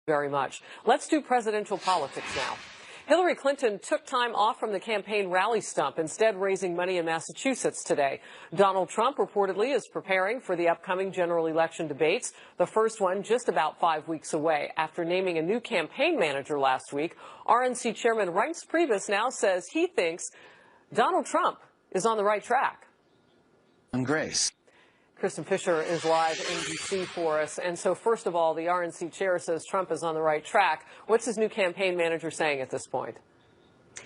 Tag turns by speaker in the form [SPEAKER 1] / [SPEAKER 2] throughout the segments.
[SPEAKER 1] Very much. Let's do presidential politics now. Hillary Clinton took time off from the campaign rally stump, instead raising money in Massachusetts today. Donald Trump reportedly is preparing for the upcoming general election debates, the first one just about 5 weeks away. After naming a new campaign manager last week, RNC Chairman Reince Priebus now says he thinks Donald Trump is on the right track.
[SPEAKER 2] And Grace.
[SPEAKER 1] Kristen Fisher is live in D.C. for us. And so, first of all, the RNC chair says Trump is on the right track. What's his new campaign manager saying at this point?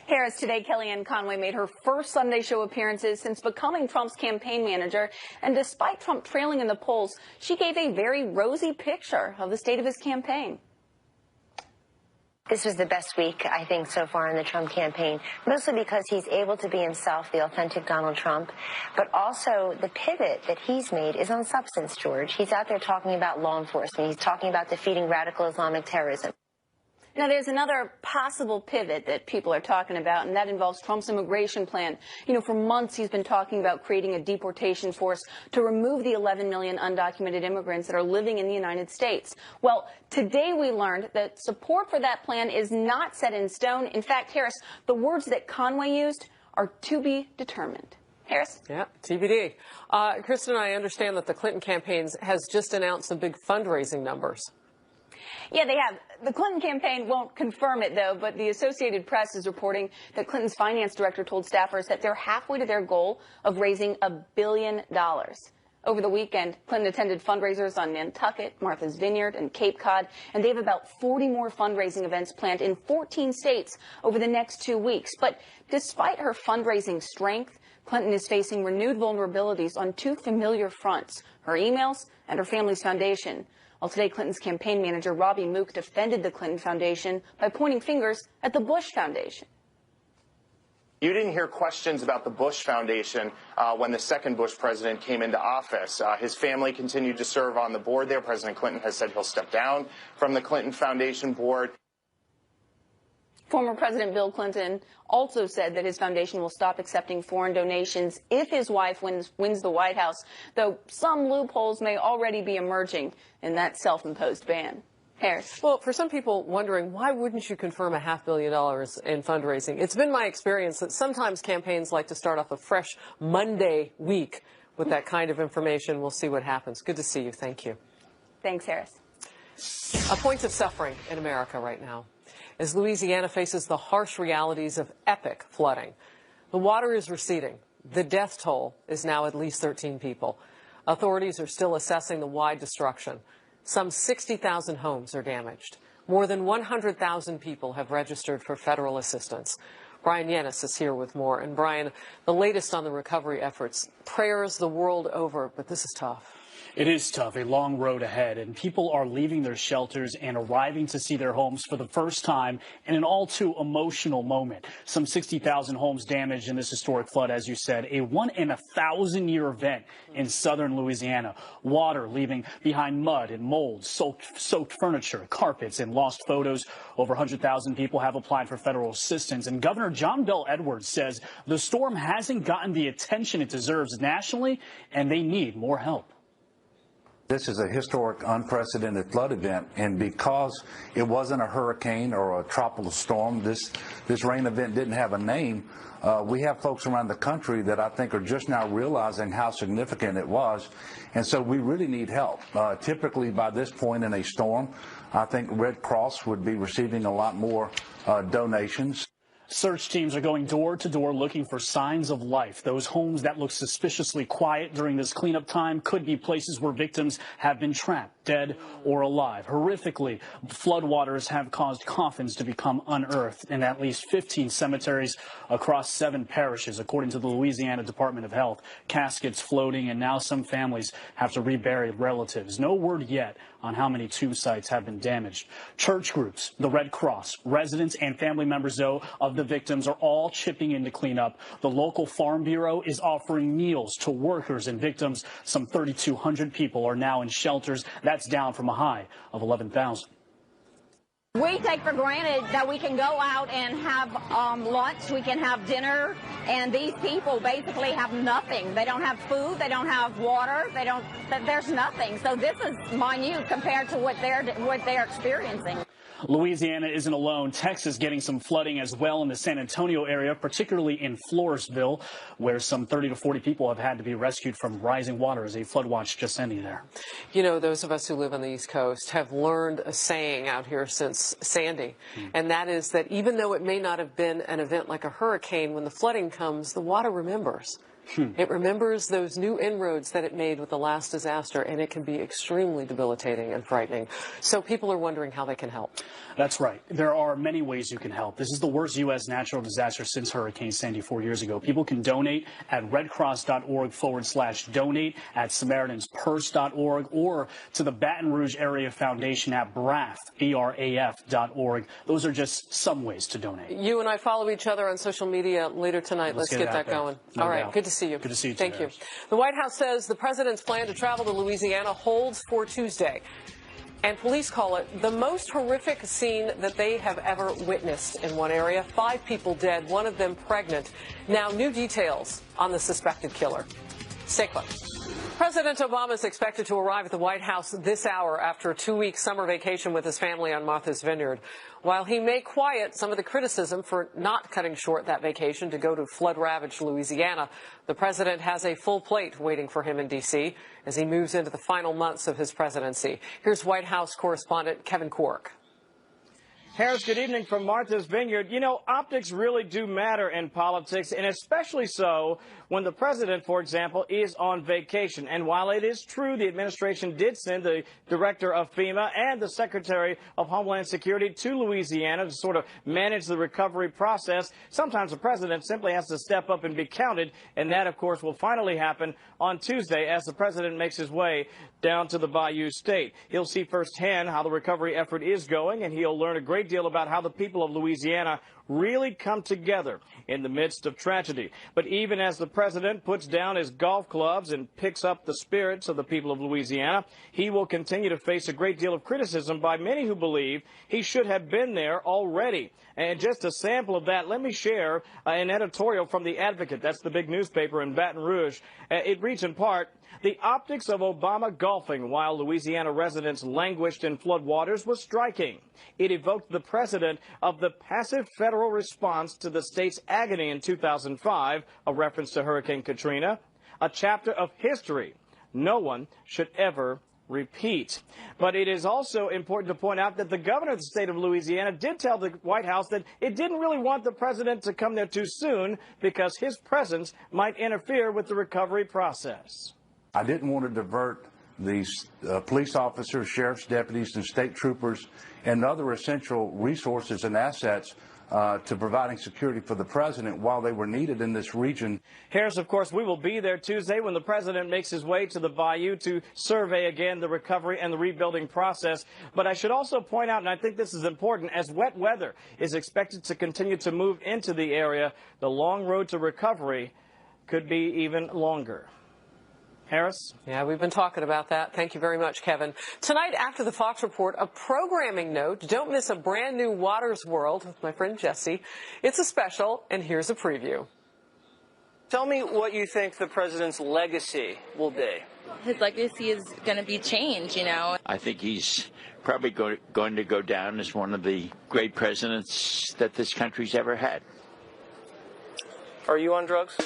[SPEAKER 3] Harris, today Kellyanne Conway made her first Sunday show appearances since becoming Trump's campaign manager. And despite Trump trailing in the polls, she gave a very rosy picture of the state of his campaign.
[SPEAKER 4] This was the best week, I think, so far in the Trump campaign, mostly because he's able to be himself, the authentic Donald Trump, but also the pivot that he's made is on substance, George. He's out there talking about law enforcement. He's talking about defeating radical Islamic terrorism.
[SPEAKER 3] Now, there's another possible pivot that people are talking about, and that involves Trump's immigration plan. You know, for months he's been talking about creating a deportation force to remove the 11 million undocumented immigrants that are living in the United States. Well, today we learned that support for that plan is not set in stone. In fact, Harris, the words that Conway used are to be determined. Harris?
[SPEAKER 1] Yeah, TBD. Kristen, I understand that the Clinton campaign has just announced some big fundraising numbers.
[SPEAKER 3] Yeah, they have. The Clinton campaign won't confirm it, though, but the Associated Press is reporting that Clinton's finance director told staffers that they're halfway to their goal of raising $1 billion. Over the weekend, Clinton attended fundraisers on Nantucket, Martha's Vineyard, and Cape Cod, and they have about 40 more fundraising events planned in 14 states over the next 2 weeks. But despite her fundraising strength, Clinton is facing renewed vulnerabilities on two familiar fronts, her emails and her family's foundation. Well, today, Clinton's campaign manager, Robbie Mook, defended the Clinton Foundation by pointing fingers at the Bush Foundation.
[SPEAKER 5] You didn't hear questions about the Bush Foundation when the second Bush president came into office. His family continued to serve on the board there. President Clinton has said he'll step down from the Clinton Foundation board.
[SPEAKER 3] Former President Bill Clinton also said that his foundation will stop accepting foreign donations if his wife wins the White House, though some loopholes may already be emerging in that self-imposed ban. Harris.
[SPEAKER 1] Well, for some people wondering, why wouldn't you confirm $500 million in fundraising? It's been my experience that sometimes campaigns like to start off a fresh Monday week with that kind of information. We'll see what happens. Good to see you. Thank you.
[SPEAKER 3] Thanks, Harris.
[SPEAKER 1] A point of suffering in America right now as Louisiana faces the harsh realities of epic flooding. The water is receding. The death toll is now at least 13 people. Authorities are still assessing the wide destruction. Some 60,000 homes are damaged. More than 100,000 people have registered for federal assistance. Brian Yanis is here with more. And Brian, the latest on the recovery efforts. Prayers the world over, but this is tough.
[SPEAKER 6] It is tough, a long road ahead, and people are leaving their shelters and arriving to see their homes for the first time in an all too emotional moment. Some 60,000 homes damaged in this historic flood, as you said, a 1-in-1,000-year event in southern Louisiana. Water leaving behind mud and mold, soaked furniture, carpets, and lost photos. Over 100,000 people have applied for federal assistance, and Governor John Bel Edwards says the storm hasn't gotten the attention it deserves nationally, and they need more help.
[SPEAKER 7] This is a historic, unprecedented flood event, and because it wasn't a hurricane or a tropical storm, this rain event didn't have a name. We have folks around the country that I think are just now realizing how significant it was, and so we really need help. Typically, by this point in a storm, I think Red Cross would be receiving a lot more donations.
[SPEAKER 6] Search teams are going door to door looking for signs of life. Those homes that look suspiciously quiet during this cleanup time could be places where victims have been trapped, dead or alive. Horrifically, floodwaters have caused coffins to become unearthed in at least 15 cemeteries across 7 parishes, according to the Louisiana Department of Health. Caskets floating, and now some families have to rebury relatives. No word yet on how many tomb sites have been damaged. Church groups, the Red Cross, residents and family members, though, of the victims are all chipping in to clean up. The local Farm Bureau is offering meals to workers and victims. Some 3,200 people are now in shelters. That's down from a high of 11,000.
[SPEAKER 8] We take for granted that we can go out and have lunch, we can have dinner, and these people basically have nothing. They don't have food, they don't have water, there's nothing. So this is minute compared to what they're experiencing.
[SPEAKER 6] Louisiana isn't alone. Texas getting some flooding as well in the San Antonio area, particularly in Floresville, where some 30 to 40 people have had to be rescued from rising water as a flood watch just ending there.
[SPEAKER 1] You know, those of us who live on the East Coast have learned a saying out here since Sandy, and that is that even though it may not have been an event like a hurricane, when the flooding comes, the water remembers. It remembers those new inroads that it made with the last disaster, and it can be extremely debilitating and frightening. So people are wondering how they can help.
[SPEAKER 6] That's right. There are many ways you can help. This is the worst U.S. natural disaster since Hurricane Sandy 4 years ago. People can donate at redcross.org/donate, at SamaritansPurse.org, or to the Baton Rouge Area Foundation at BRAF.org. Those are just some ways to donate.
[SPEAKER 1] You and I follow each other on social media later tonight. Let's get that going.
[SPEAKER 6] No
[SPEAKER 1] All right.
[SPEAKER 6] doubt.
[SPEAKER 1] Good to see you.
[SPEAKER 6] Good to see you.
[SPEAKER 1] Thank you. The White House says the president's plan to travel to Louisiana holds for Tuesday. And police call it the most horrific scene that they have ever witnessed in one area. 5 people dead, one of them pregnant. Now, new details on the suspected killer. Shakeup. President Obama is expected to arrive at the White House this hour after a 2-week summer vacation with his family on Martha's Vineyard. While he may quiet some of the criticism for not cutting short that vacation to go to flood-ravaged Louisiana, the president has a full plate waiting for him in D.C. as he moves into the final months of his presidency. Here's White House correspondent Kevin Cork.
[SPEAKER 9] Harris, good evening from Martha's Vineyard. You know, optics really do matter in politics, and especially so when the president, for example, is on vacation. And while it is true the administration did send the director of FEMA and the secretary of Homeland Security to Louisiana to sort of manage the recovery process, sometimes the president simply has to step up and be counted. And that, of course, will finally happen on Tuesday as the president makes his way down to the Bayou State. He'll see firsthand how the recovery effort is going, and he'll learn a great deal about how the people of Louisiana really come together in the midst of tragedy. But even as the president puts down his golf clubs and picks up the spirits of the people of Louisiana, he will continue to face a great deal of criticism by many who believe he should have been there already. And just a sample of that, let me share an editorial from The Advocate. That's the big newspaper in Baton Rouge. It reads in part, "The optics of Obama golfing while Louisiana residents languished in floodwaters was striking. It evoked the precedent of the passive federal response to the state's agony in 2005, a reference to Hurricane Katrina, a chapter of history no one should ever repeat." But it is also important to point out that the governor of the state of Louisiana did tell the White House that it didn't really want the president to come there too soon because his presence might interfere with the recovery process.
[SPEAKER 7] I didn't want to divert these police officers, sheriff's deputies, and state troopers and other essential resources and assets to providing security for the president while they were needed in this region.
[SPEAKER 9] Harris, of course, we will be there Tuesday when the president makes his way to the Bayou to survey again the recovery and the rebuilding process. But I should also point out, and I think this is important, as wet weather is expected to continue to move into the area, the long road to recovery could be even longer. Harris?
[SPEAKER 1] Yeah, we've been talking about that. Thank you very much, Kevin. Tonight, after the Fox Report, a programming note. Don't miss a brand new Waters World with my friend Jesse. It's a special, and here's a preview.
[SPEAKER 10] Tell me what you think the president's legacy will be.
[SPEAKER 11] His legacy is going to be change, you know.
[SPEAKER 12] I think he's probably going to go down as one of the great presidents that this country's ever had.
[SPEAKER 10] Are you on drugs?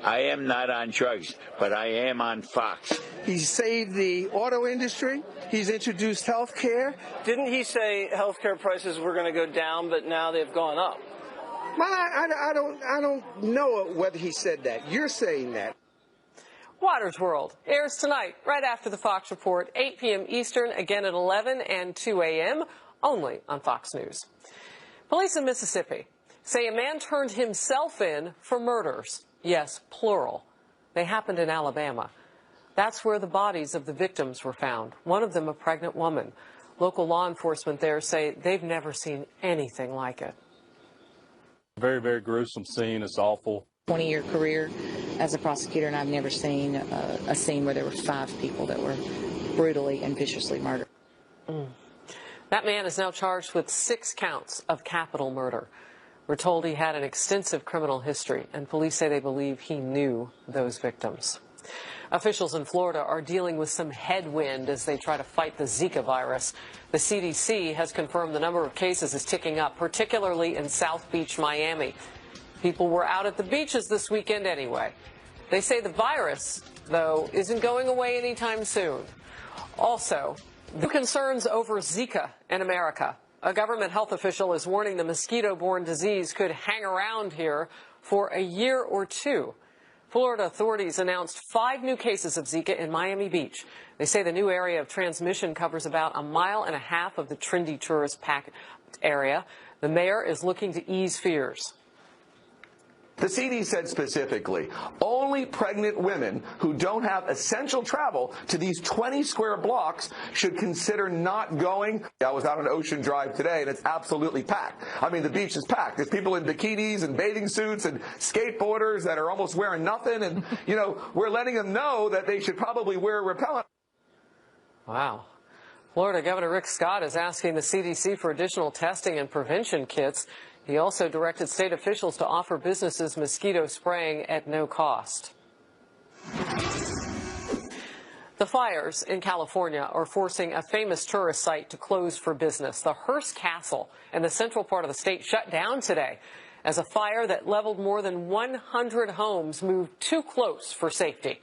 [SPEAKER 12] I am not on drugs, but I am on Fox.
[SPEAKER 13] He's saved the auto industry. He's introduced health care.
[SPEAKER 10] Didn't he say health care prices were going to go down, but now they've gone up?
[SPEAKER 13] Well, I don't know whether he said that. You're saying that.
[SPEAKER 1] Waters World airs tonight, right after the Fox Report, 8 p.m. Eastern, again at 11 and 2 a.m., only on Fox News. Police in Mississippi say a man turned himself in for murders. Yes, plural. They happened in Alabama. That's where the bodies of the victims were found, one of them a pregnant woman. Local law enforcement there say they've never seen anything like it.
[SPEAKER 14] Very, very gruesome scene. It's awful.
[SPEAKER 15] 20-year career as a prosecutor, and I've never seen a scene where there were 5 people that were brutally and viciously murdered.
[SPEAKER 1] That man is now charged with 6 counts of capital murder. We're told he had an extensive criminal history, and police say they believe he knew those victims. Officials in Florida are dealing with some headwind as they try to fight the Zika virus. The CDC has confirmed the number of cases is ticking up, particularly in South Beach, Miami. People were out at the beaches this weekend anyway. They say the virus, though, isn't going away anytime soon. Also, the concerns over Zika in America. A government health official is warning the mosquito-borne disease could hang around here for a year or two. Florida authorities announced 5 new cases of Zika in Miami Beach. They say the new area of transmission covers about 1.5 miles of the trendy tourist packed area. The mayor is looking to ease fears.
[SPEAKER 16] The CD said specifically, only pregnant women who don't have essential travel to these 20 square blocks should consider not going. I was out on Ocean Drive today, and it's absolutely packed. I mean, the beach is packed. There's people in bikinis and bathing suits and skateboarders that are almost wearing nothing. And, you know, we're letting them know that they should probably wear repellent.
[SPEAKER 1] Wow. Florida Governor Rick Scott is asking the CDC for additional testing and prevention kits. He also directed state officials to offer businesses mosquito spraying at no cost. The fires in California are forcing a famous tourist site to close for business. The Hearst Castle in the central part of the state shut down today as a fire that leveled more than 100 homes moved too close for safety.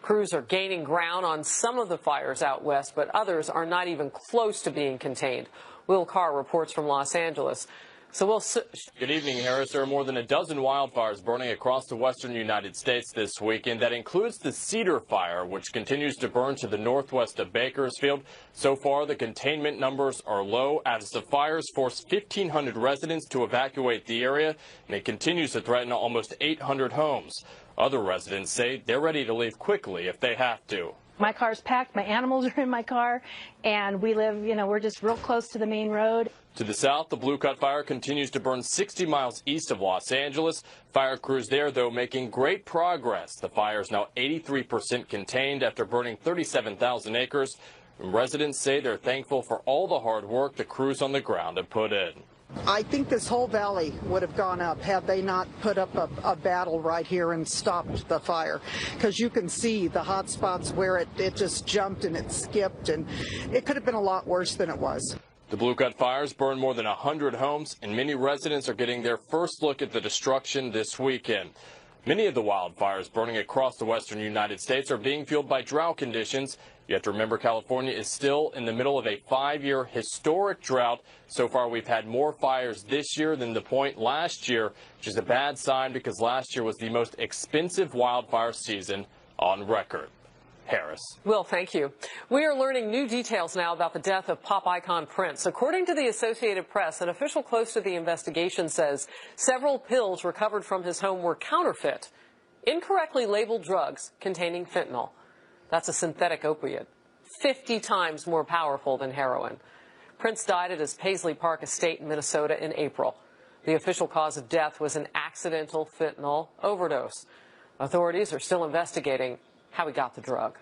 [SPEAKER 1] Crews are gaining ground on some of the fires out west, but others are not even close to being contained. Will Carr reports from Los Angeles.
[SPEAKER 17] Good evening, Harris. There are more than a dozen wildfires burning across the western United States this weekend. That includes the Cedar Fire, which continues to burn to the northwest of Bakersfield. So far, the containment numbers are low as the fires force 1,500 residents to evacuate the area, and it continues to threaten almost 800 homes. Other residents say they're ready to leave quickly if they have to.
[SPEAKER 18] My car's packed, my animals are in my car, and we live, we're just real close to the main road.
[SPEAKER 17] To the south, the Blue Cut Fire continues to burn 60 miles east of Los Angeles. Fire crews there, though, making great progress. The fire is now 83% contained after burning 37,000 acres. And residents say they're thankful for all the hard work the crews on the ground have put in.
[SPEAKER 19] I think this whole valley would have gone up had they not put up a battle right here and stopped the fire, because you can see the hot spots where it just jumped and it skipped, and it could have been a lot worse than it was.
[SPEAKER 17] The Blue Cut fires burned more than 100 homes, and many residents are getting their first look at the destruction this weekend. Many of the wildfires burning across the western United States are being fueled by drought conditions. You have to remember California is still in the middle of a 5-year historic drought. So far, we've had more fires this year than the point last year, which is a bad sign because last year was the most expensive wildfire season on record. Harris.
[SPEAKER 1] Will, thank you. We are learning new details now about the death of pop icon Prince. According to the Associated Press, an official close to the investigation says several pills recovered from his home were counterfeit, incorrectly labeled drugs containing fentanyl. That's a synthetic opiate, 50 times more powerful than heroin. Prince died at his Paisley Park estate in Minnesota in April. The official cause of death was an accidental fentanyl overdose. Authorities are still investigating how he got the drug.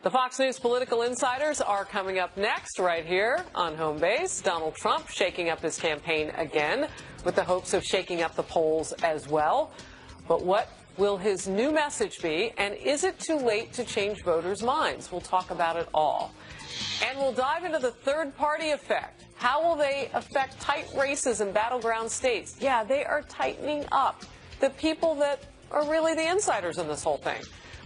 [SPEAKER 1] The Fox News political insiders are coming up next right here on Home Base. Donald Trump shaking up his campaign again with the hopes of shaking up the polls as well. But what will his new message be, and is it too late to change voters' minds? We'll talk about it all. And we'll dive into the third-party effect. How will they affect tight races in battleground states? Yeah, they are tightening up the people that are really the insiders in this whole thing.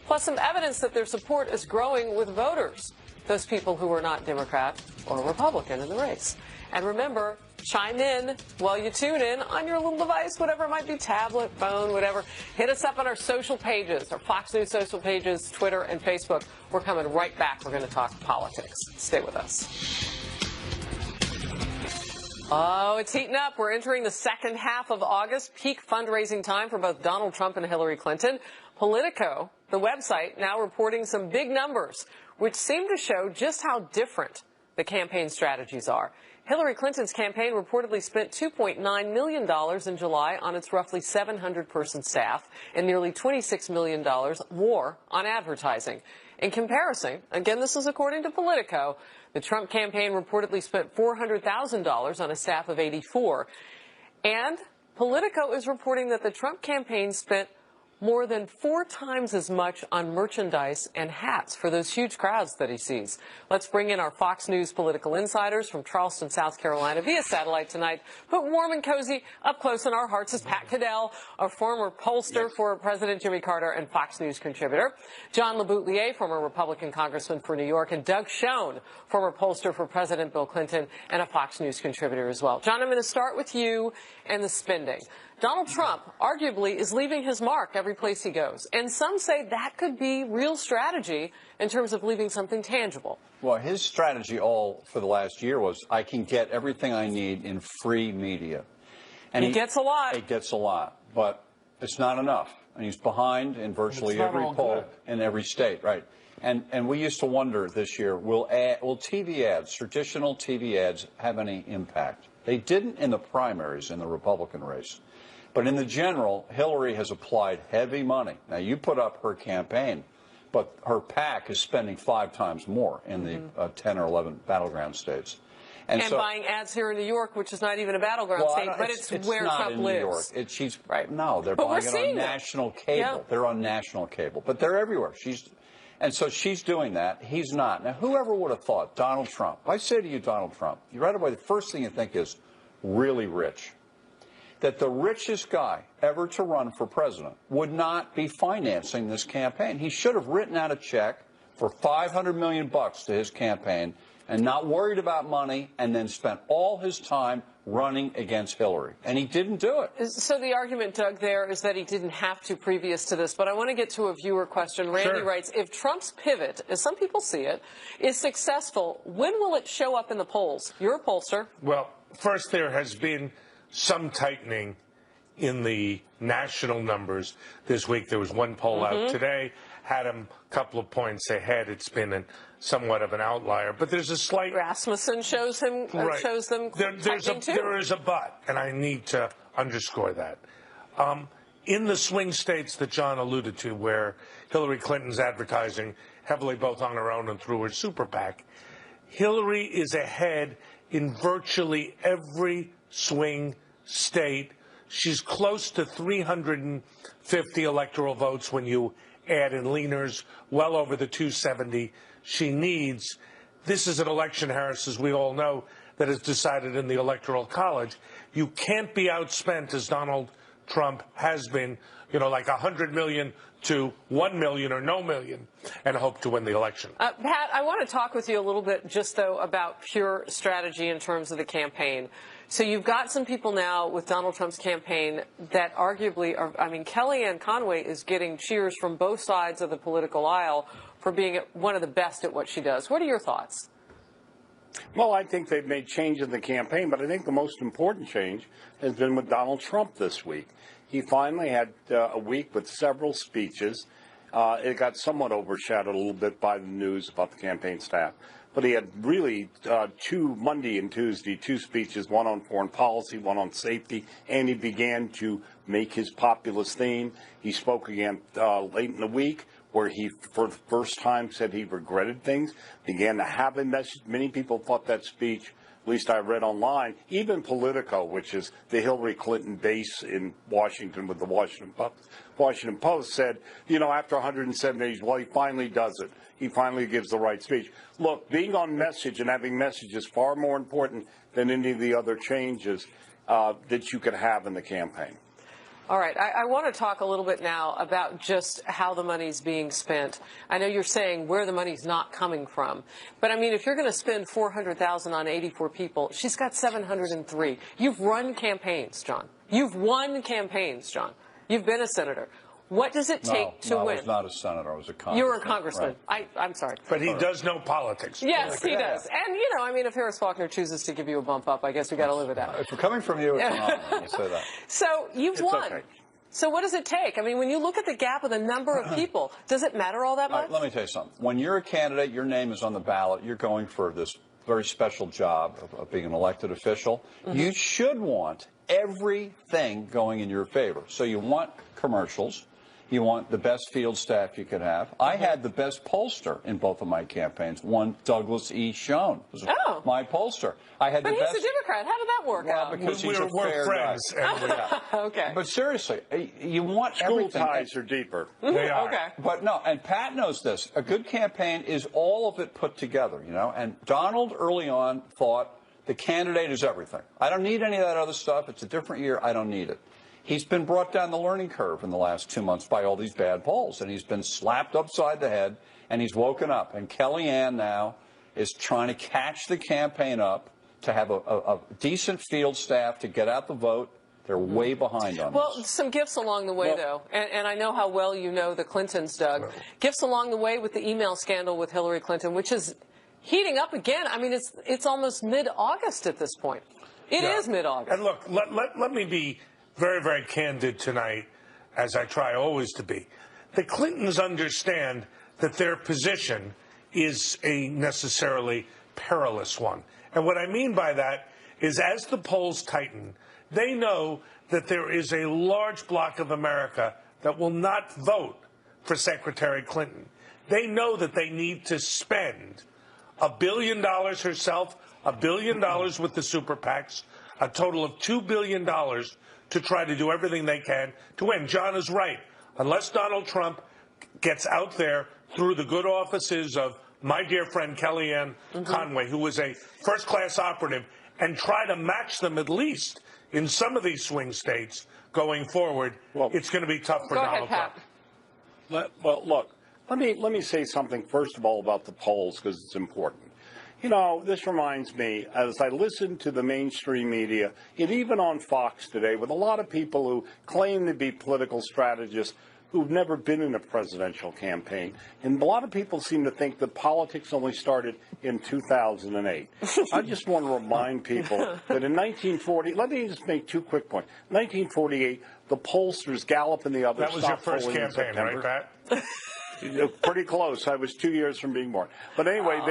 [SPEAKER 1] Plus some evidence that their support is growing with voters, those people who are not Democrat or Republican in the race. And remember, chime in while you tune in on your little device, whatever it might be, tablet, phone, whatever. Hit us up on our social pages, our Fox News social pages, Twitter and Facebook. We're coming right back. We're going to talk politics. Stay with us. Oh, it's heating up. We're entering the second half of August, peak fundraising time for both Donald Trump and Hillary Clinton. Politico, the website, now reporting some big numbers, which seem to show just how different the campaign strategies are. Hillary Clinton's campaign reportedly spent $2.9 million in July on its roughly 700-person staff and nearly $26 million more on advertising. In comparison, again, this is according to Politico, the Trump campaign reportedly spent $400,000 on a staff of 84. And Politico is reporting that the Trump campaign spent more than 4 times as much on merchandise and hats for those huge crowds that he sees. Let's bring in our Fox News political insiders from Charleston, South Carolina via satellite tonight. Put warm and cozy up close in our hearts is Pat Caddell, a former pollster for President Jimmy Carter and Fox News contributor. John LeBoutelier, former Republican congressman for New York, and Doug Schoen, former pollster for President Bill Clinton and a Fox News contributor as well. John, I'm going to start with you and the spending. Donald Trump arguably is leaving his mark every place he goes. And some say that could be real strategy in terms of leaving something tangible.
[SPEAKER 20] Well, his strategy all for the last year was, I can get everything I need in free media. And
[SPEAKER 1] he gets a lot.
[SPEAKER 20] He gets a lot, but it's not enough. And he's behind in virtually every poll in every state, right? And we used to wonder this year, will TV ads, traditional TV ads, have any impact? They didn't in the primaries in the Republican race. But in the general, Hillary has applied heavy money. Now, you put up her campaign, but her PAC is spending 5 times more in the 10 or 11 battleground states. And so,
[SPEAKER 1] buying ads here in New York, which is not even a battleground state, but it's where Trump lives.
[SPEAKER 20] No, they're buying it on national cable. Yeah. They're on national cable, but they're everywhere. And so she's doing that. He's not. Now, whoever would have thought Donald Trump, I say to you, Donald Trump, you right away, the first thing you think is really rich. That the richest guy ever to run for president would not be financing this campaign. He should have written out a check for $500 million to his campaign and not worried about money and then spent all his time running against Hillary. And he didn't do it.
[SPEAKER 1] So the argument, Doug, there is that he didn't have to previous to this. But I want to get to a viewer question. Randy writes, if Trump's pivot, as some people see it, is successful, when will it show up in the polls? You're a pollster.
[SPEAKER 21] Well, first, there has been some tightening in the national numbers this week. There was one poll out today, had him a couple of points ahead. It's been somewhat of an outlier, but there's a slight.
[SPEAKER 1] Rasmussen shows him shows them.
[SPEAKER 21] There is a but, and I need to underscore that. In the swing states that John alluded to, where Hillary Clinton's advertising heavily both on her own and through her super PAC, Hillary is ahead in virtually every swing state. She's close to 350 electoral votes when you add in leaners, well over the 270 she needs. This is an election, Harris, as we all know, that is decided in the Electoral College. You can't be outspent, as Donald Trump has been, like 100 million to 1 million or no million, and hope to win the election.
[SPEAKER 1] Pat, I want to talk with you a little bit just, though, about pure strategy in terms of the campaign. So you've got some people now with Donald Trump's campaign that arguably are, Kellyanne Conway is getting cheers from both sides of the political aisle for being one of the best at what she does. What are your thoughts?
[SPEAKER 14] Well, I think they've made change in the campaign, but I think the most important change has been with Donald Trump this week. He finally had a week with several speeches. It got somewhat overshadowed a little bit by the news about the campaign staff. But he had really Monday and Tuesday, 2 speeches, one on foreign policy, one on safety, and he began to make his populist theme. He spoke again late in the week where he, for the first time, said he regretted things, began to have a message. Many people thought that speech, at least I read online, even Politico, which is the Hillary Clinton base in Washington with the Washington Post, said, after 107 days, well, he finally does it. He finally gives the right speech. Look, being on message and having message is far more important than any of the other changes that you could have in the campaign.
[SPEAKER 1] All right. I want to talk a little bit now about just how the money's being spent. I know you're saying where the money's not coming from. But, if you're going to spend $400,000 on 84 people, she's got 703. You've run campaigns, John. You've won campaigns, John. You've been a senator. What does it take to win?
[SPEAKER 20] No, I was not a senator. I was a congressman.
[SPEAKER 1] You were a congressman.
[SPEAKER 20] Right.
[SPEAKER 1] I'm sorry.
[SPEAKER 21] But he does know politics.
[SPEAKER 1] Yes, he does. And, if Harris Faulkner chooses to give you a bump up, I guess we got to live with that.
[SPEAKER 20] If we're coming from you, it's phenomenal. I'll say that.
[SPEAKER 1] So you've won.
[SPEAKER 20] Okay.
[SPEAKER 1] So what does it take? When you look at the gap of the number of people, does it matter all that much?
[SPEAKER 20] Let me tell you something. When you're a candidate, your name is on the ballot, you're going for this very special job of being an elected official. You should want everything going in your favor. So you want commercials. You want the best field staff you could have. I had the best pollster in both of my campaigns. One, Douglas E. Schoen, was my pollster. I had
[SPEAKER 1] but
[SPEAKER 20] the
[SPEAKER 1] he's
[SPEAKER 20] best.
[SPEAKER 1] a Democrat. How did that work out?
[SPEAKER 20] Because we're
[SPEAKER 21] friends.
[SPEAKER 1] Okay.
[SPEAKER 20] But seriously, you want
[SPEAKER 14] School
[SPEAKER 20] everything.
[SPEAKER 14] ties are deeper.
[SPEAKER 21] They are.
[SPEAKER 1] Okay.
[SPEAKER 20] But no, and Pat knows this. A good campaign is all of it put together, And Donald early on thought the candidate is everything. I don't need any of that other stuff. It's a different year. I don't need it. He's been brought down the learning curve in the last 2 months by all these bad polls, and he's been slapped upside the head, and he's woken up. And Kellyanne now is trying to catch the campaign up to have a decent field staff to get out the vote. They're way behind on
[SPEAKER 1] Well,
[SPEAKER 20] this.
[SPEAKER 1] some gifts along the way, though, and I know how well you know the Clintons, Doug. Gifts along the way with the email scandal with Hillary Clinton, which is heating up again. I mean, it's almost mid-August at this point. It is mid-August.
[SPEAKER 21] And look, let me be very, very candid tonight, as I try always to be. The Clintons understand that their position is a necessarily perilous one. And what I mean by that is as the polls tighten, they know that there is a large block of America that will not vote for Secretary Clinton. They know that they need to spend $1 billion herself, $1 billion with the super PACs, a total of $2 billion to try to do everything they can to win. John is right. Unless Donald Trump gets out there through the good offices of my dear friend Kellyanne Conway, who was a first-class operative, and try to match them at least in some of these swing states going forward, it's going to be tough for Donald Trump.
[SPEAKER 14] Well, look, let me say something first of all about the polls because it's important. This reminds me, as I listen to the mainstream media, and even on Fox today, with a lot of people who claim to be political strategists who've never been in a presidential campaign, and a lot of people seem to think that politics only started in 2008. I just want to remind people that in 1940, let me just make 2 quick points. 1948, the pollsters, Gallup and the others,
[SPEAKER 21] that was your first campaign, right, Pat?
[SPEAKER 14] Pretty close. I was 2 years from being born. But anyway,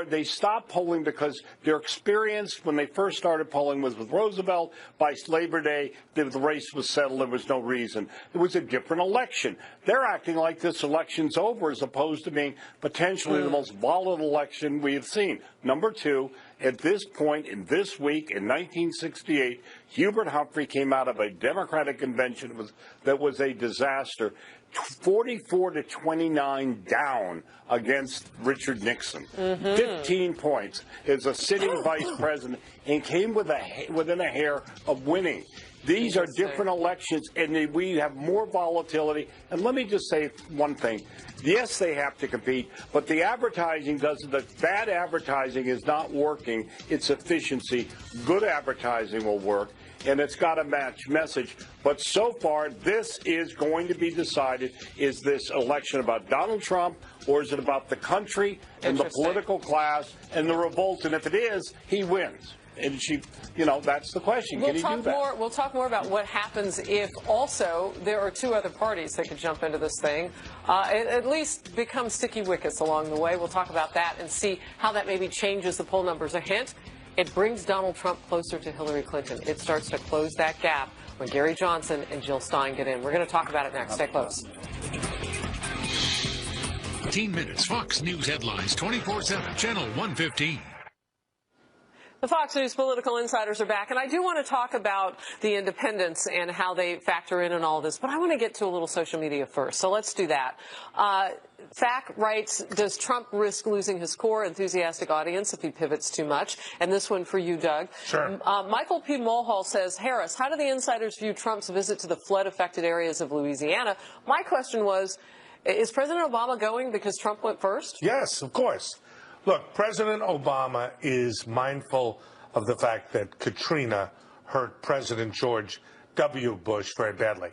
[SPEAKER 14] they stopped polling because their experience when they first started polling was with Roosevelt. By Labor Day, the race was settled. There was no reason. It was a different election. They're acting like this election's over as opposed to being potentially the most volatile election we have seen. Number 2, at this point in this week in 1968, Hubert Humphrey came out of a Democratic convention that was a disaster. 44-29 down against Richard Nixon. 15 points as a sitting vice president and came within a hair of winning. These are different elections, and we have more volatility. And let me just say one thing. Yes, they have to compete, but the advertising doesn't. The bad advertising is not working. It's efficiency. Good advertising will work, and it's got to match message. But so far, this is going to be decided. Is this election about Donald Trump, or is it about the country and the political class and the revolt? And if it is, he wins. And that's the question. Can he do that?
[SPEAKER 1] We'll talk more about what happens if also there are 2 other parties that could jump into this thing, at least become sticky wickets along the way. We'll talk about that and see how that maybe changes the poll numbers. A hint, it brings Donald Trump closer to Hillary Clinton. It starts to close that gap when Gary Johnson and Jill Stein get in. We're going to talk about it next. Stay close.
[SPEAKER 2] 15 minutes, Fox News headlines, 24/7, channel 115.
[SPEAKER 1] The Fox News political insiders are back, and I do want to talk about the independents and how they factor in all this, but I want to get to a little social media first, so let's do that. FAC writes, does Trump risk losing his core enthusiastic audience if he pivots too much? And this one for you, Doug.
[SPEAKER 21] Sure.
[SPEAKER 1] Michael P. Mulhall says, Harris, how do the insiders view Trump's visit to the flood-affected areas of Louisiana? My question was, is President Obama going because Trump went first?
[SPEAKER 21] Yes, of course. Look, President Obama is mindful of the fact that Katrina hurt President George W. Bush very badly.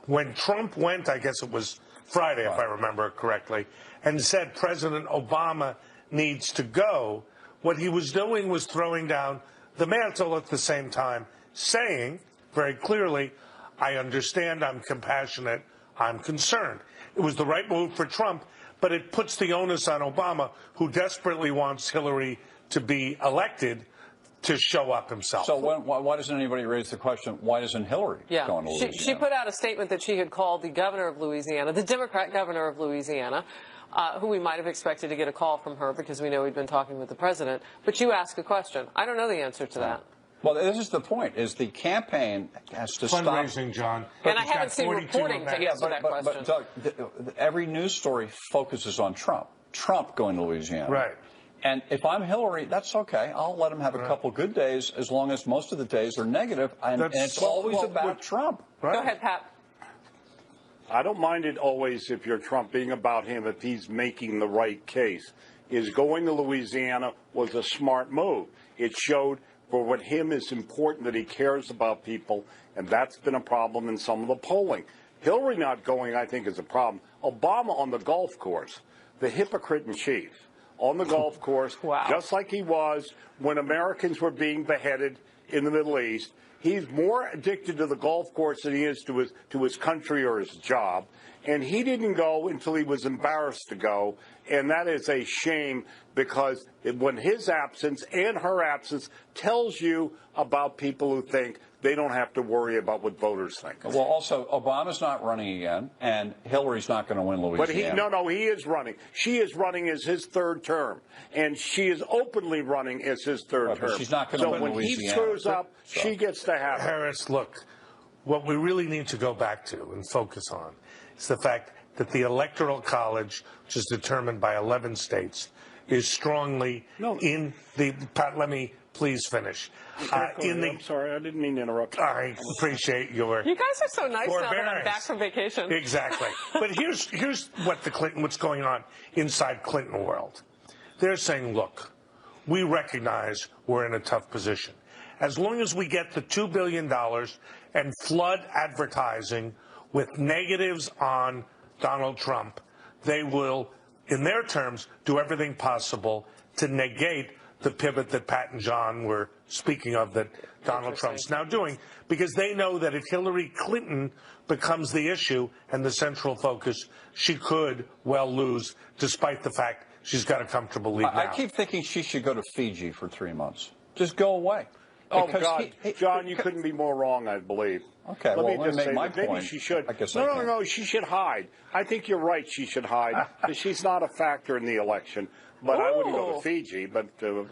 [SPEAKER 21] When Trump went, I guess it was Friday, if I remember correctly, and said President Obama needs to go, what he was doing was throwing down the mantle at the same time, saying very clearly, I understand, I'm compassionate, I'm concerned. It was the right move for Trump, but it puts the onus on Obama, who desperately wants Hillary to be elected, to show up himself.
[SPEAKER 20] So why doesn't anybody raise the question, why doesn't Hillary go into Louisiana?
[SPEAKER 1] She put out a statement that she had called the governor of Louisiana, the Democrat governor of Louisiana, who we might have expected to get a call from her because we know we'd been talking with the president. But you ask a question. I don't know the answer to that.
[SPEAKER 20] Well, this is the point, is the campaign has to stop.
[SPEAKER 21] Fundraising, John.
[SPEAKER 1] And I haven't seen reporting to answer that question.
[SPEAKER 20] But Doug, every news story focuses on Trump. Trump going to Louisiana.
[SPEAKER 21] Right.
[SPEAKER 20] And if I'm Hillary, that's okay. I'll let him have a couple good days as long as most of the days are negative. And it's always about Trump.
[SPEAKER 21] Right.
[SPEAKER 1] Go ahead, Pat.
[SPEAKER 14] I don't mind it always if you're Trump being about him if he's making the right case. Is going to Louisiana was a smart move. It showed for what him is important that he cares about people, and that's been a problem in some of the polling. Hillary not going, I think, is a problem. Obama on the golf course, the hypocrite in chief, on the golf course, just like he was when Americans were being beheaded in the Middle East. He's more addicted to the golf course than he is to his country or his job. And he didn't go until he was embarrassed to go. And that is a shame because when his absence and her absence tells you about people who think they don't have to worry about what voters think.
[SPEAKER 20] Well, also, Obama's not running again, and Hillary's not going to win Louisiana.
[SPEAKER 14] But he is running. She is running as his third term, and she is openly running as his third term.
[SPEAKER 20] But she's not going to win Louisiana.
[SPEAKER 14] So when he screws up, she gets to have it.
[SPEAKER 21] Harris, look, what we really need to go back to and focus on is the fact that the Electoral College, which is determined by 11 states, is strongly in the... Pat, let me please finish.
[SPEAKER 14] I'm sorry, I didn't mean to interrupt.
[SPEAKER 21] I appreciate your...
[SPEAKER 1] You guys are so nice now that I'm back from vacation.
[SPEAKER 21] Exactly. But here's what's going on inside Clinton world. They're saying, look, we recognize we're in a tough position. As long as we get the $2 billion and flood advertising with negatives on Donald Trump, they will, in their terms, do everything possible to negate the pivot that Pat and John were speaking of that Donald Trump's now doing, because they know that if Hillary Clinton becomes the issue and the central focus, she could well lose, despite the fact she's got a comfortable lead now.
[SPEAKER 20] I keep thinking she should go to Fiji for 3 months. Just go away.
[SPEAKER 14] Oh, God. John, you couldn't be more wrong, I believe.
[SPEAKER 20] Okay,
[SPEAKER 14] let
[SPEAKER 20] me
[SPEAKER 14] just
[SPEAKER 20] make
[SPEAKER 14] say
[SPEAKER 20] my
[SPEAKER 14] that maybe
[SPEAKER 20] point.
[SPEAKER 14] she should.
[SPEAKER 20] I guess
[SPEAKER 14] No, she should hide. I think you're right, she should hide, because she's not a factor in the election. But I wouldn't go to Fiji. But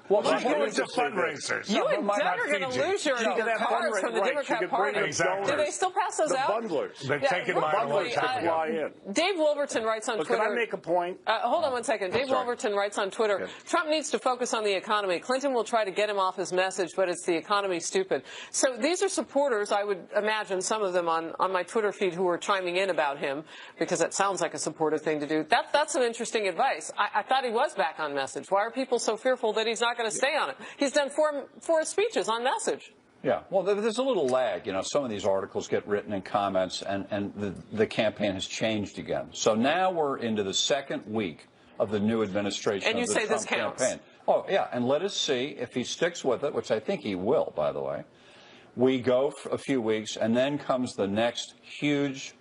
[SPEAKER 21] well, she's going to fundraisers.
[SPEAKER 1] You and Doug are going to lose your cards from the Democrat Party.
[SPEAKER 21] Exactly.
[SPEAKER 1] Do they still pass those out?
[SPEAKER 14] The bundlers.
[SPEAKER 21] They've taken mine away.
[SPEAKER 1] Dave Wolverton writes on Twitter.
[SPEAKER 14] Can I make a point?
[SPEAKER 1] Hold on one second. Dave Wolverton writes on Twitter, Trump needs to focus on the economy. Clinton will try to get him off his message, but it's the economy, stupid. So these are supporters, I would imagine, some of them on my Twitter feed who are chiming in about him, because that sounds like a supportive thing to do. That's some interesting advice. I thought he was back on message. Why are people so fearful that he's not going to stay on it? He's done four speeches on message.
[SPEAKER 20] Yeah, well, there's a little lag. You know, some of these articles get written in comments, and the campaign has changed again. So now we're into the second week of the new administration
[SPEAKER 1] and
[SPEAKER 20] of the
[SPEAKER 1] Trump
[SPEAKER 20] Trump campaign. Oh, yeah, and let us see if he sticks with it, which I think he will, by the way. We go for a few weeks, and then comes the next huge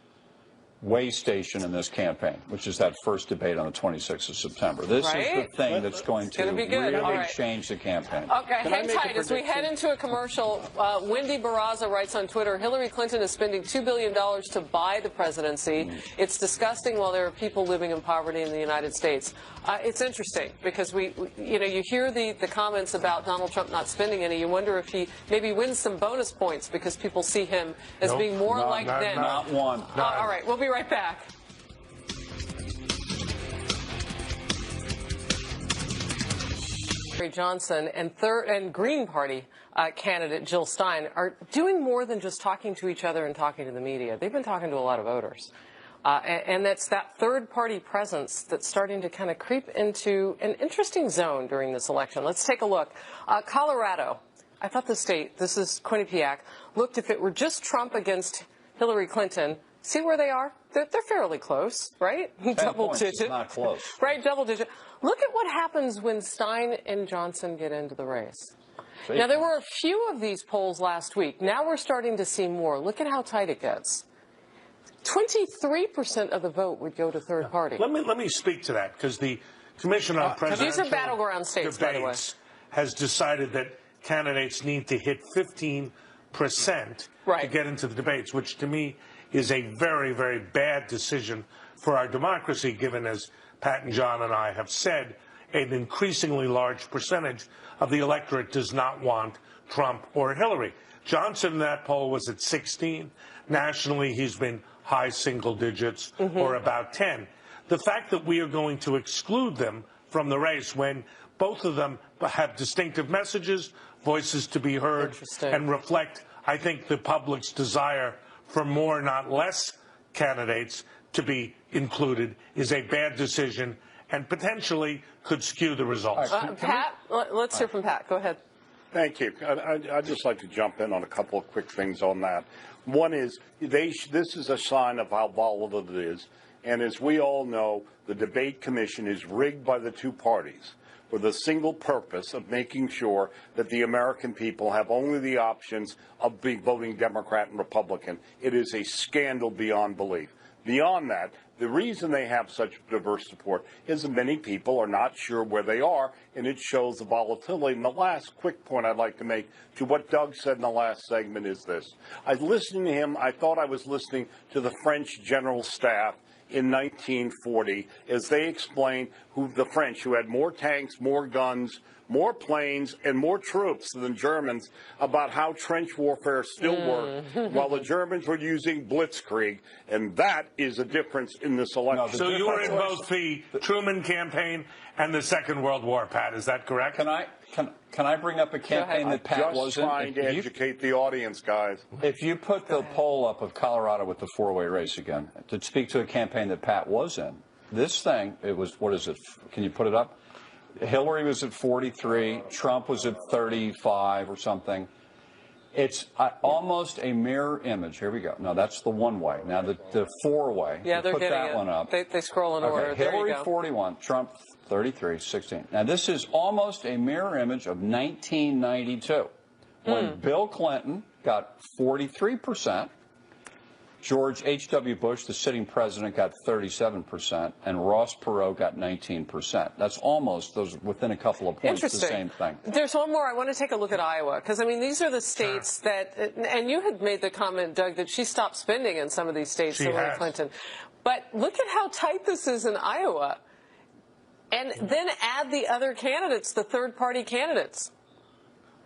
[SPEAKER 20] way station in this campaign, which is that first debate on the 26th of September. This is the thing that's going to really change the campaign.
[SPEAKER 1] Okay, hang tight. As we head into a commercial, Wendy Barraza writes on Twitter, Hillary Clinton is spending $2 billion to buy the presidency. It's disgusting while there are people living in poverty in the United States. It's interesting because you hear the comments about Donald Trump not spending any. You wonder if he maybe wins some bonus points because people see him as being more like them.
[SPEAKER 20] Not one.
[SPEAKER 1] All right, we'll be right back. Johnson and Green Party candidate Jill Stein are doing more than just talking to each other and talking to the media. They've been talking to a lot of voters. And that's that third-party presence that's starting to kind of creep into an interesting zone during this election. Let's take a look. Colorado, I thought the state, this is Quinnipiac, looked if it were just Trump against Hillary Clinton. See where they are? They're fairly close, right? Double digit.
[SPEAKER 20] Not close.
[SPEAKER 1] Right, double digit. Look at what happens when Stein and Johnson get into the race. Now, there were a few of these polls last week. Now we're starting to see more. Look at how tight it gets. 23% of the vote would go to third party.
[SPEAKER 21] Let me speak to that, because the Commission on Presidential
[SPEAKER 1] These are battleground states, by the way,
[SPEAKER 21] has decided that candidates need to hit 15% to get into the debates, which to me is a very, very bad decision for our democracy, given, as Pat and John and I have said, an increasingly large percentage of the electorate does not want Trump or Hillary. Johnson in that poll was at 16. Nationally, he's been high single digits or about 10. The fact that we are going to exclude them from the race when both of them have distinctive messages, voices to be heard, and reflect, I think, the public's desire for more, not less, candidates to be included is a bad decision and potentially could skew the results.
[SPEAKER 1] Pat, let's hear from Pat. Go ahead.
[SPEAKER 14] Thank you. I'd just like to jump in on a couple of quick things on that. One is this is a sign of how volatile it is. And as we all know, the debate commission is rigged by the two parties for the single purpose of making sure that the American people have only the options of voting Democrat and Republican. It is a scandal beyond belief. Beyond that, the reason they have such diverse support is that many people are not sure where they are, and it shows the volatility. And the last quick point I'd like to make to what Doug said in the last segment is this. I listened to him. I thought I was listening to the French general staff in 1940 as they explained the French, who had more tanks, more guns, more planes, and more troops than Germans, about how trench warfare still worked, while the Germans were using blitzkrieg. And that is a difference in this election.
[SPEAKER 21] So you were in both the Truman campaign and the Second World War, Pat. Is that correct?
[SPEAKER 20] Can I bring up a campaign that Pat was in?
[SPEAKER 14] Just trying to educate the audience, guys.
[SPEAKER 20] If you put the poll up of Colorado with the four-way race again, to speak to a campaign that Pat was in, this thing, it was, what is it? Can you put it up? Hillary was at 43. Trump was at 35 or something. It's almost a mirror image. Here we go. No, that's the one-way. Now the four-way.
[SPEAKER 1] Yeah, they're
[SPEAKER 20] put
[SPEAKER 1] getting
[SPEAKER 20] that one up.
[SPEAKER 1] They scroll in order.
[SPEAKER 20] Hillary 41, Trump 33, 16. Now this is almost a mirror image of 1992, when Bill Clinton got 43%. George H.W. Bush, the sitting president, got 37%, and Ross Perot got 19%. That's almost, those within a couple of points, the same thing.
[SPEAKER 1] There's one more. I want to take a look at Iowa, because, I mean, these are the states that, and you had made the comment, Doug, that she stopped spending in some of these states, Hillary Clinton. But look at how tight this is in Iowa. And then add the other candidates, the third-party candidates.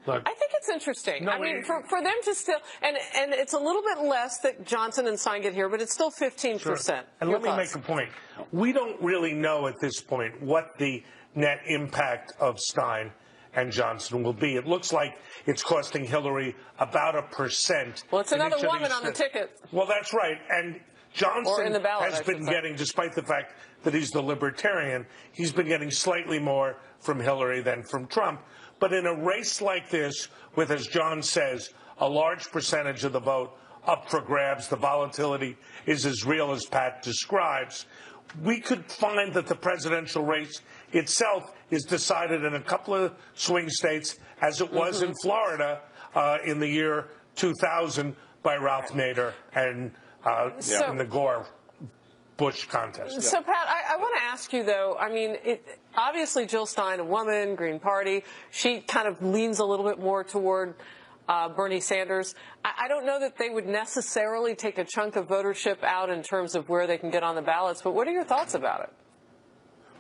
[SPEAKER 21] Look,
[SPEAKER 1] I think it's interesting. I mean, for them to still, and it's a little bit less that Johnson and Stein get here, but it's still 15%.
[SPEAKER 21] Sure. And let me make a point. We don't really know at this point what the net impact of Stein and Johnson will be. It looks like it's costing Hillary about 1%.
[SPEAKER 1] Well, it's another woman on the ticket.
[SPEAKER 21] Well, that's right. And Johnson has been getting, despite the fact that he's the libertarian, he's been getting slightly more from Hillary than from Trump. But in a race like this, with, as John says, a large percentage of the vote up for grabs, the volatility is as real as Pat describes, we could find that the presidential race itself is decided in a couple of swing states, as it was in Florida in the year 2000 by Ralph Nader and in the Gore Bush contest.
[SPEAKER 1] So, Pat, I want to ask you, though, I mean, obviously Jill Stein, a woman, Green Party, she kind of leans a little bit more toward Bernie Sanders. I don't know that they would necessarily take a chunk of votership out in terms of where they can get on the ballots, but what are your thoughts about it?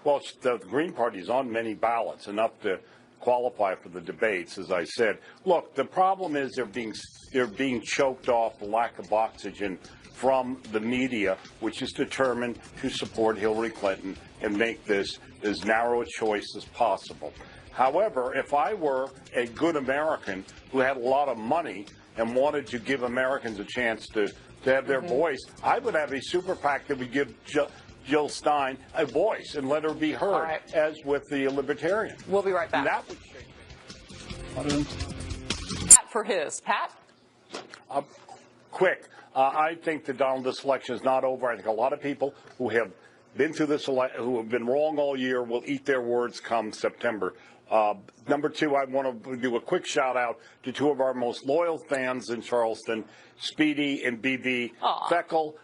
[SPEAKER 14] Well, the Green Party is on many ballots, enough to qualify for the debates, as I said. Look, the problem is they're being choked off the lack of oxygen from the media, which is determined to support Hillary Clinton and make this as narrow a choice as possible. However, if I were a good American who had a lot of money and wanted to give Americans a chance to have their voice, I would have a super PAC that would give Jill Stein a voice and let her be heard, as with the Libertarian.
[SPEAKER 1] We'll be right back.
[SPEAKER 14] And that would change.
[SPEAKER 1] Pat for his. Pat?
[SPEAKER 14] Quick. I think this election is not over. I think a lot of people who have been through this who have been wrong all year will eat their words come September Number two, I want to do a quick shout out to two of our most loyal fans in Charleston, Speedy and BB Feckel.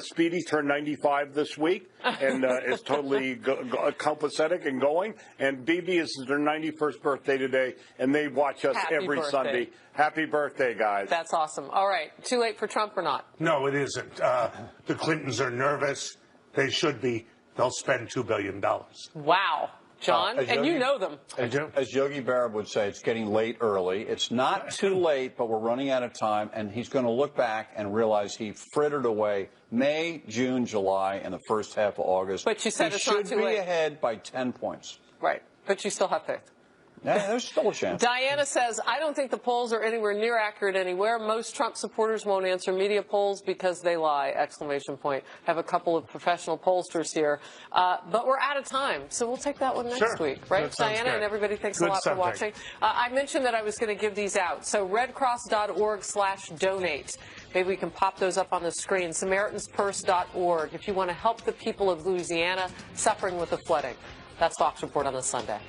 [SPEAKER 14] Speedy turned 95 this week and is totally copacetic and going. And BB is their 91st birthday today, and they watch us every Sunday. Happy birthday, guys.
[SPEAKER 1] That's awesome. All right. Too late for Trump or not?
[SPEAKER 21] No, it isn't. The Clintons are nervous. They should be. They'll spend $2 billion.
[SPEAKER 1] Wow. John, and you know them.
[SPEAKER 20] As Yogi Berra would say, it's getting late early. It's not too late, but we're running out of time, and he's going to look back and realize he frittered away May, June, July, and the first half of August.
[SPEAKER 1] But you said it's not too late.
[SPEAKER 20] He should be ahead by 10 points.
[SPEAKER 1] Right, but you still have faith.
[SPEAKER 20] Yeah, there's still a chance.
[SPEAKER 1] Diana says, I don't think the polls are anywhere near accurate anywhere. Most Trump supporters won't answer media polls because they lie, exclamation point. Have a couple of professional pollsters here. But we're out of time, so we'll take that one next week. Right, Diana? And everybody, thanks a lot for watching. I mentioned that I was going to give these out. So redcross.org/donate. Maybe we can pop those up on the screen. SamaritansPurse.org if you want to help the people of Louisiana suffering with the flooding. That's Fox Report on this Sunday.